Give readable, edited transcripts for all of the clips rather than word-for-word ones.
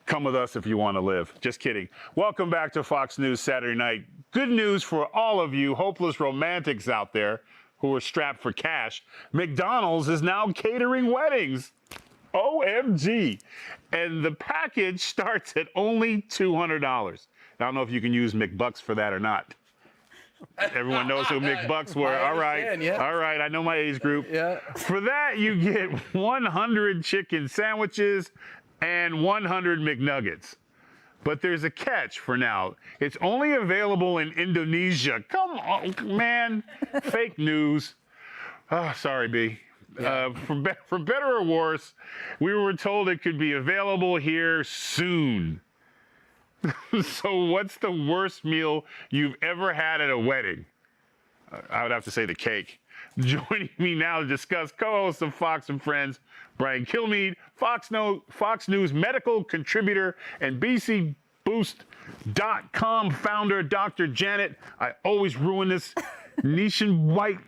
Come with us if you want to live. Just kidding. Welcome back to Fox News Saturday Night. Good news for all of you hopeless romantics out there who are strapped for cash. McDonald's is now catering weddings. OMG. And the package starts at only $200. I don't know if you can use McBucks for that or not. Everyone knows who McBucks were. All right. Yeah. All right. I know my age group. Yeah. For that, you get 100 chicken sandwiches and 100 McNuggets. But there's a catch for now. It's only available in Indonesia. Come on, man. Fake news. Oh, sorry, B. Yeah. For better or worse, we were told it could be available here soon. So what's the worst meal you've ever had at a wedding? I would have to say the cake. Joining me now to discuss, co-host of Fox and Friends, Brian Kilmeade, Fox News medical contributor, and BCBoost.com founder, Dr. Janet. I always ruin this. Nishiwat.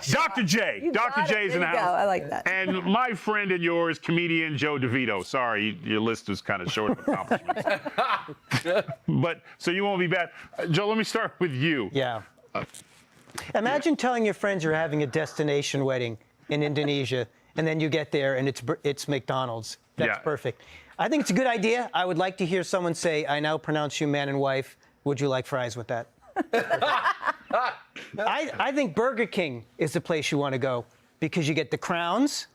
Dr. J. Dr. J's in the house. I like that. And my friend and yours, comedian Joe DeVito. Sorry, your list was kind of short of accomplishments. But so you won't be bad. Joe, let me start with you. Yeah. Imagine telling your friends you're having a destination wedding in Indonesia, and then you get there and it's McDonald's. That's perfect. I think it's a good idea. I would like to hear someone say, "I now pronounce you man and wife. Would you like fries with that?" I think Burger King is the place you want to go because you get the crowns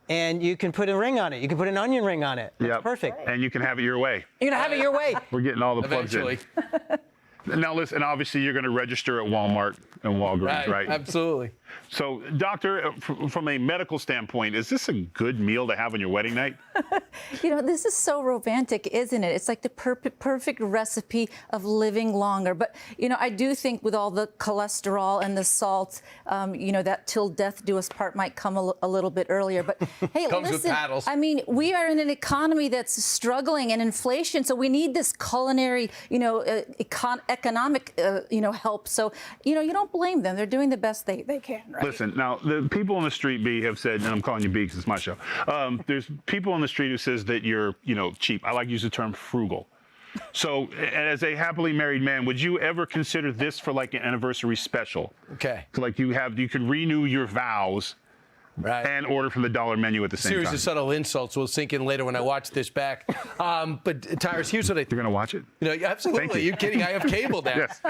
and you can put a ring on it. You can put an onion ring on it. That's perfect. And you can have it your way. You're going to have it your way. We're getting all the plugs in. Now, listen, obviously, you're going to register at Walmart and Walgreens, right? Absolutely. So, doctor, from a medical standpoint, is this a good meal to have on your wedding night? You know, this is so romantic, isn't it? It's like the perfect recipe of living longer. But, you know, I do think with all the cholesterol and the salt, you know, that till death do us part might come a little bit earlier. But, hey, Comes listen, with paddles. I mean, we are in an economy that's struggling and inflation, so we need this culinary, you know, economic, you know, help. So, you know, you don't blame them. They're doing the best they can, right? Listen, now, the people on the street, B, have said, and I'm calling you B because it's my show, there's people on the street who says that you're, you know, cheap. I like to use the term frugal. So, as a happily married man, would you ever consider this for like an anniversary special? Okay. So, like you can renew your vows and order from the dollar menu at the same time. Series of subtle insults will sink in later when I watch this back. But Tyrus, here's what I think. You're going to watch it? You know, absolutely. Thank you. You're kidding. I have cable now. Yes.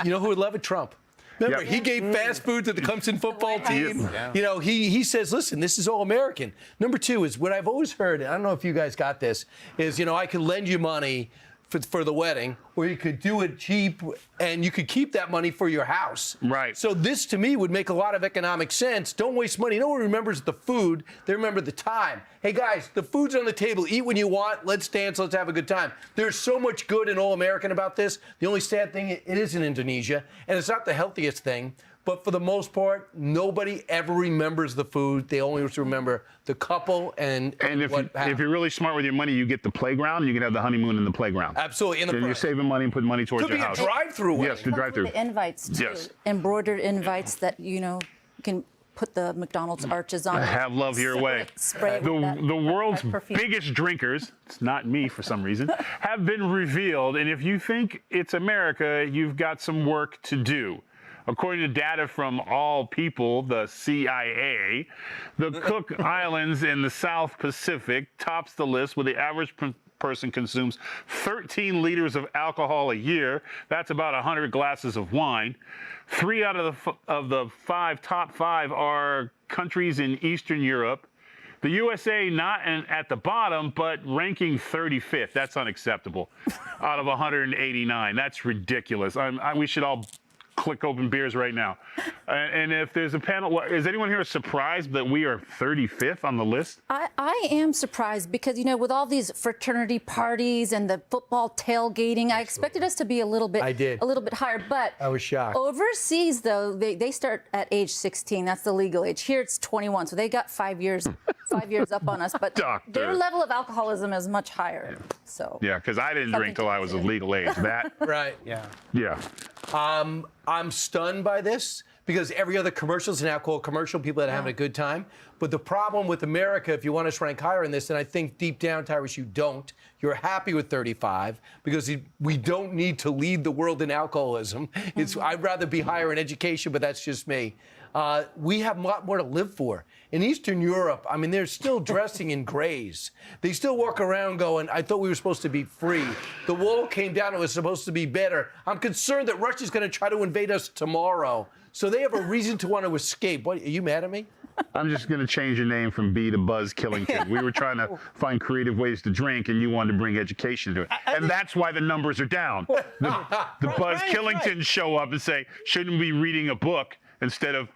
You know who would love it? Trump. Remember, he gave fast food to the Clemson football team. Yeah. You know, he says, listen, this is all American. Number two is what I've always heard, I don't know if you guys got this, is, you know, I could lend you money for the wedding, or you could do it cheap and you could keep that money for your house. Right. So this, to me, would make a lot of economic sense. Don't waste money. No one remembers the food. They remember the time. Hey, guys, the food's on the table. Eat when you want. Let's dance. Let's have a good time. There's so much good and all-American about this. The only sad thing, it is in Indonesia, and it's not the healthiest thing. But for the most part, nobody ever remembers the food. They only remember the couple and if you're really smart with your money, you get the playground. You can have the honeymoon in the playground. Absolutely. Then you're saving money and putting money towards Could your be house. a drive-through wedding. Yes, the drive-through. The invites, too. Yes. Embroidered invites that, you know, can put the McDonald's arches on. Have love your way. Spray the world's perfume. biggest drinkers, it's not me for some reason, have been revealed. And if you think it's America, you've got some work to do. According to data from All People, the CIA, the Cook Islands in the South Pacific tops the list, where the average person consumes 13 liters of alcohol a year. That's about 100 glasses of wine. 3 out of the top five are countries in Eastern Europe. The USA not at the bottom, but ranking 35th. That's unacceptable. Out of 189. That's ridiculous. We should all click open beers right now. And if there's a panel, is anyone here surprised that we are 35th on the list? I am surprised because, you know, with all these fraternity parties and the football tailgating, I expected us to be a little bit higher. But I was shocked. Overseas, though, they start at age 16. That's the legal age. Here it's 21, so they got 5 years, 5 years up on us. But their level of alcoholism is much higher. So yeah, because I didn't drink till I was of legal age. That right. Yeah. I'm stunned by this because every other commercial is an alcohol commercial. People that are having a good time. But the problem with America, if you want us to rank higher in this, and I think deep down, Tyrus, you don't. You're happy with 35 because we don't need to lead the world in alcoholism. I'd rather be higher in education, but that's just me. We have a lot more to live for. In Eastern Europe, I mean, they're still dressing in grays. They still walk around going, I thought we were supposed to be free. The wall came down, it was supposed to be better. I'm concerned that Russia's going to try to invade us tomorrow. So they have a reason to want to escape. What, are you mad at me? I'm just going to change your name from B to Buzz Killington. We were trying to find creative ways to drink, and you wanted to bring education to it. And that's why the numbers are down. The Buzz Killingtons show up and say, shouldn't we be reading a book instead of,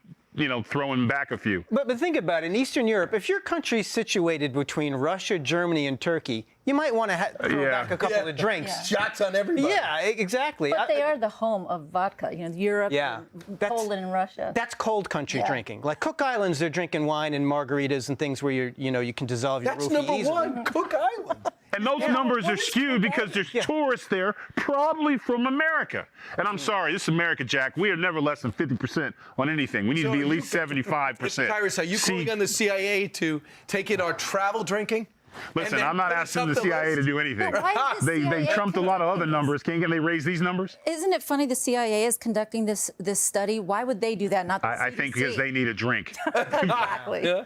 throwing back a few? But think about it. In Eastern Europe, if your country's situated between Russia, Germany, and Turkey, you might want to throw back a couple of drinks. Yeah. Shots on everybody. Yeah, exactly. But they are the home of vodka. Europe, and Poland, and Russia. That's cold country drinking. Like Cook Islands, they're drinking wine and margaritas and things where you can dissolve your roofie easily. That's number one, Cook Island. And those numbers are skewed because there's tourists there, probably from America. And I'm sorry, this is America, Jack. We are never less than 50% on anything. We need to be at least 75%. Tyrus, are you calling on the CIA to take in our travel drinking? Listen, I'm not asking the CIA to do anything. Why is the They CIA trumped a lot of other numbers. Can they raise these numbers? Isn't it funny the CIA is conducting this study? Why would they do that? Not the I think because they need a drink. Exactly. Yeah.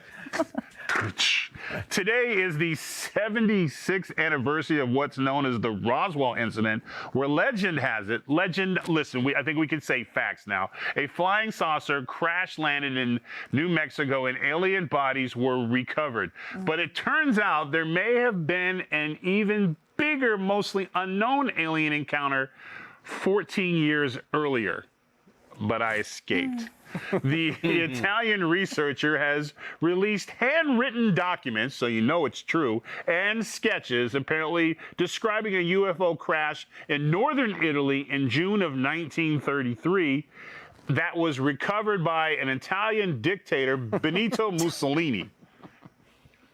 Today is the 76th anniversary of what's known as the Roswell incident, where legend has it, listen, I think we can say facts now. A flying saucer crash landed in New Mexico and alien bodies were recovered. But it turns out there may have been an even bigger, mostly unknown alien encounter 14 years earlier. But I escaped. The Italian researcher has released handwritten documents, so you know it's true, and sketches apparently describing a UFO crash in northern Italy in June of 1933 that was recovered by an Italian dictator, Benito Mussolini.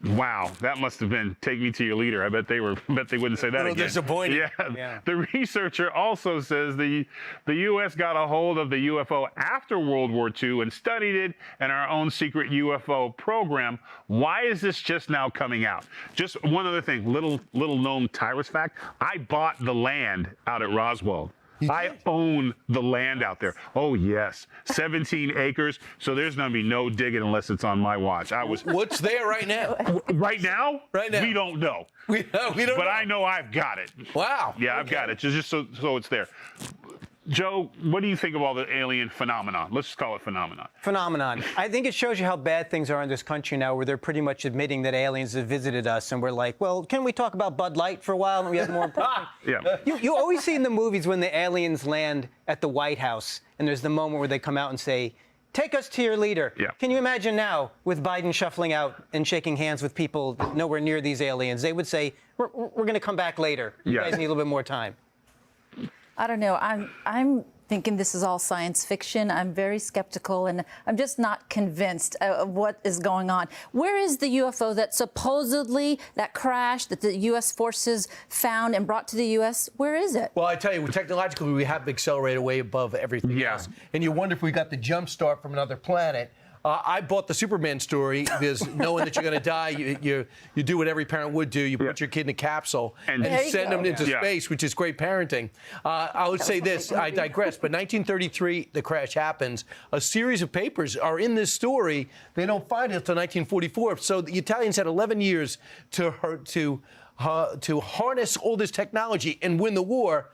Wow, that must have been "Take me to your leader." I bet they wouldn't say that again. Disappointing. Yeah. The researcher also says the U.S. got a hold of the UFO after World War II and studied it in our own secret UFO program. Why is this just now coming out? Just one other thing, little known Tyrus fact: I bought the land out at Roswell. I own the land out there. Oh, yes. 17 acres. So there's going to be no digging unless it's on my watch. What's there right now? Right now? Right now. We don't know. We don't know. But I know I've got it. Wow. Yeah, I've got it. Just so it's there. Joe, what do you think of all the alien phenomenon? Let's just call it phenomenon. Phenomenon. I think it shows you how bad things are in this country now, where they're pretty much admitting that aliens have visited us, and we're like, well, can we talk about Bud Light for a while? And we have more important. Yeah. You always see in the movies when the aliens land at the White House, and there's the moment where they come out and say, take us to your leader. Yeah. Can you imagine now with Biden shuffling out and shaking hands with people nowhere near these aliens? They would say, we're going to come back later. You guys need a little bit more time. I don't know. I'm thinking this is all science fiction. I'm very skeptical, and I'm just not convinced of what is going on. Where is the UFO that supposedly, that crash that the U.S. forces found and brought to the U.S.? Where is it? Well, I tell you, technologically, we have accelerated way above everything else. And you wonder if we got the jump start from another planet. I bought the Superman story because knowing that you're going to die, you do what every parent would do. You put your kid in a capsule and send them into space, which is great parenting. I would say this, I digress, but 1933, the crash happens. A series of papers are in this story. They don't find it until 1944. So the Italians had 11 years to harness all this technology and win the war.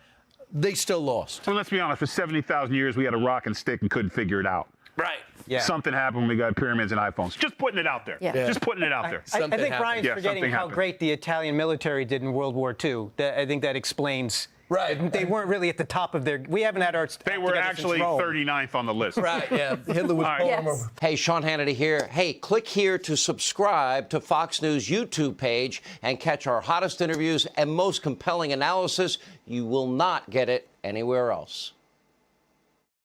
They still lost. Well, let's be honest, for 70,000 years, we had a rock and stick and couldn't figure it out. Right. Yeah. Something happened when we got pyramids and iPhones. Just putting it out there. Yeah. Just putting it out there. I think Brian's Yeah, forgetting something how happened. great the Italian military did in World War II. I think that explains. Right. They weren't really at the top of their. We haven't had our. They were actually 39th on the list. Right, yeah. Hitler was Yes. Hey, Sean Hannity here. Hey, click here to subscribe to Fox News YouTube page and catch our hottest interviews and most compelling analysis. You will not get it anywhere else.